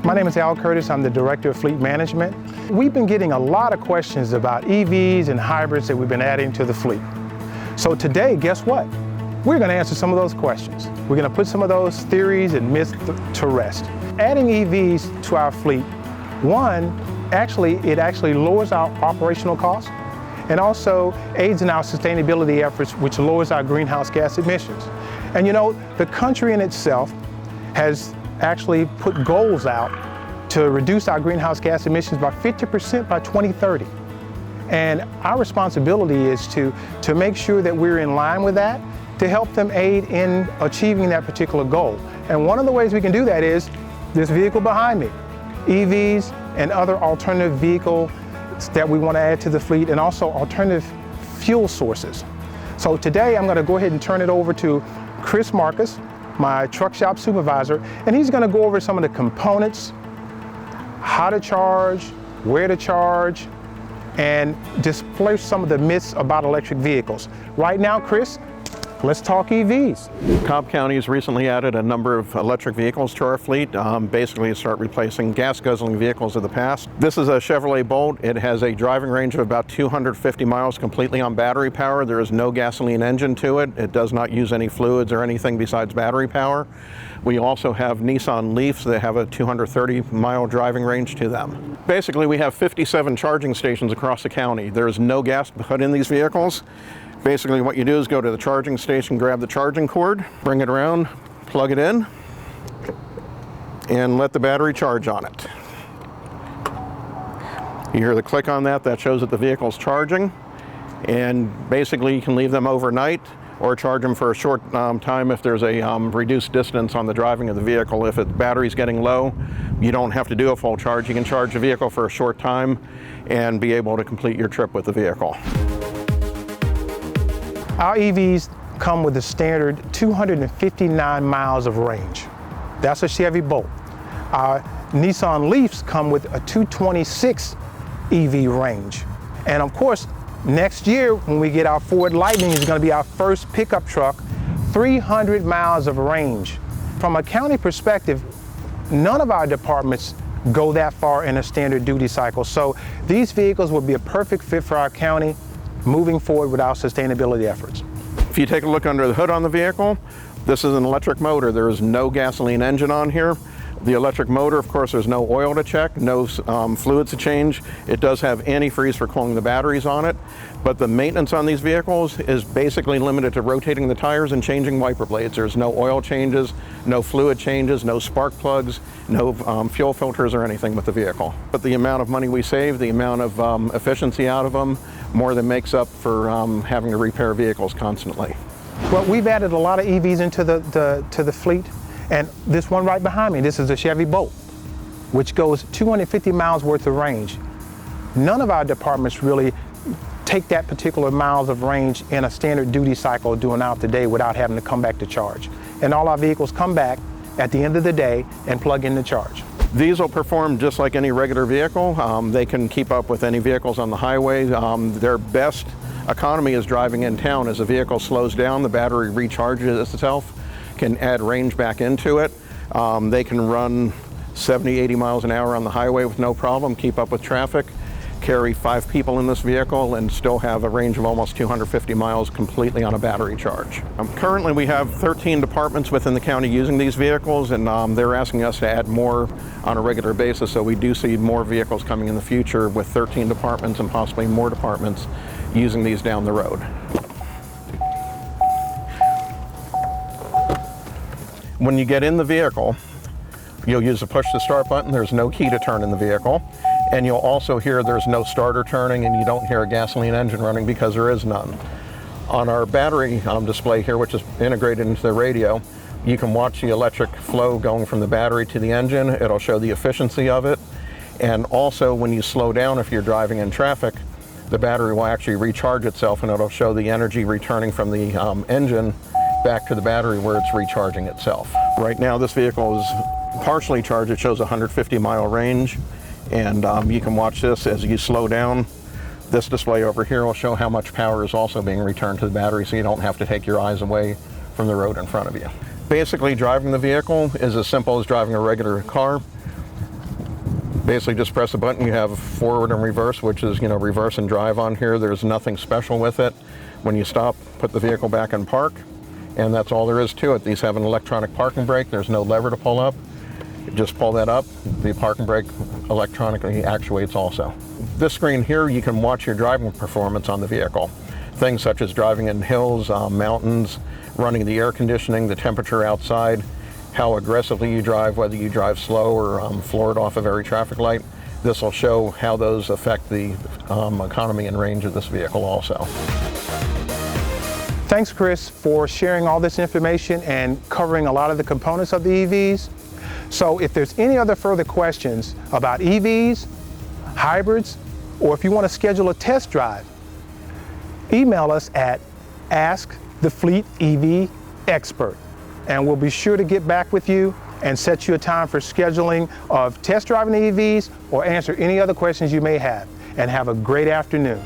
My name is Al Curtis. I'm the Director of Fleet Management. We've been getting a lot of questions about EVs and hybrids that we've been adding to the fleet. So today, guess what? We're going to answer some of those questions. We're going to put some of those theories and myths to rest. Adding EVs to our fleet, it actually lowers our operational costs and also aids in our sustainability efforts, which lowers our greenhouse gas emissions. And you know, the country in itself has actually put goals out to reduce our greenhouse gas emissions by 50% by 2030. And our responsibility is to make sure that we're in line with that, to help them aid in achieving that particular goal. And one of the ways we can do that is this vehicle behind me, EVs and other alternative vehicles that we want to add to the fleet, and also alternative fuel sources. So today I'm going to go ahead and turn it over to Chris Marques, my truck shop supervisor, and he's going to go over some of the components, how to charge, where to charge, and display some of the myths about electric vehicles. Right now, Chris, let's talk EVs. Cobb County has recently added a number of electric vehicles to our fleet, basically to start replacing gas-guzzling vehicles of the past. This is a Chevrolet Bolt. It has a driving range of about 250 miles completely on battery power. There is no gasoline engine to it. It does not use any fluids or anything besides battery power. We also have Nissan Leafs that have a 230-mile driving range to them. Basically, we have 57 charging stations across the county. There is no gas put in these vehicles. Basically, what you do is go to the charging station, grab the charging cord, bring it around, plug it in, and let the battery charge on it. You hear the click on that, that shows that the vehicle's charging. And basically, you can leave them overnight or charge them for a short time if there's a reduced distance on the driving of the vehicle. If the battery's getting low, you don't have to do a full charge. You can charge the vehicle for a short time and be able to complete your trip with the vehicle. Our EVs come with a standard 259 miles of range. That's a Chevy Bolt. Our Nissan Leafs come with a 226 EV range. And of course, next year when we get our Ford Lightning, it's going to be our first pickup truck, 300 miles of range. From a county perspective, none of our departments go that far in a standard duty cycle. So these vehicles will be a perfect fit for our county moving forward with our sustainability efforts. If you take a look under the hood on the vehicle, this is an electric motor. There is no gasoline engine on here. The electric motor, of course, there's no oil to check, no fluids to change. It does have antifreeze for cooling the batteries on it, but the maintenance on these vehicles is basically limited to rotating the tires and changing wiper blades. There's no oil changes, no fluid changes, no spark plugs, no fuel filters or anything with the vehicle. But the amount of money we save, the amount of efficiency out of them, more than makes up for having to repair vehicles constantly. Well, we've added a lot of EVs into the fleet. And this one right behind me, this is a Chevy Bolt, which goes 250 miles worth of range. None of our departments really take that particular miles of range in a standard duty cycle doing out the day without having to come back to charge. And all our vehicles come back at the end of the day and plug in the charge. These will perform just like any regular vehicle. They can keep up with any vehicles on the highway. Their best economy is driving in town. As the vehicle slows down, the battery recharges itself, can add range back into it. They can run 70, 80 miles an hour on the highway with no problem, keep up with traffic, carry 5 people in this vehicle, and still have a range of almost 250 miles completely on a battery charge. Currently, we have 13 departments within the county using these vehicles, and they're asking us to add more on a regular basis, so we do see more vehicles coming in the future with 13 departments and possibly more departments using these down the road. When you get in the vehicle, you'll use the push to start button. There's no key to turn in the vehicle. And you'll also hear there's no starter turning, and you don't hear a gasoline engine running because there is none. On our battery display here, which is integrated into the radio, you can watch the electric flow going from the battery to the engine. It'll show the efficiency of it. And also when you slow down, if you're driving in traffic, the battery will actually recharge itself, and it'll show the energy returning from the engine back to the battery where it's recharging itself. Right now this vehicle is partially charged. It shows a 150-mile range, and you can watch this as you slow down. This display over here will show how much power is also being returned to the battery, so you don't have to take your eyes away from the road in front of you. Basically, driving the vehicle is as simple as driving a regular car. Basically just press a button. You have forward and reverse, which is, reverse and drive on here. There's nothing special with it. When you stop, put the vehicle back in park, and that's all there is to it. These have an electronic parking brake. There's no lever to pull up. You just pull that up. The parking brake electronically actuates also. This screen here, you can watch your driving performance on the vehicle. Things such as driving in hills, mountains, running the air conditioning, the temperature outside, how aggressively you drive, whether you drive slow or floor it off a very traffic light. This will show how those affect the economy and range of this vehicle also. Thanks, Chris, for sharing all this information and covering a lot of the components of the EVs. So if there's any other further questions about EVs, hybrids, or if you want to schedule a test drive, email us at askthefleetevexpert, and we'll be sure to get back with you and set you a time for scheduling of test driving the EVs or answer any other questions you may have. And have a great afternoon.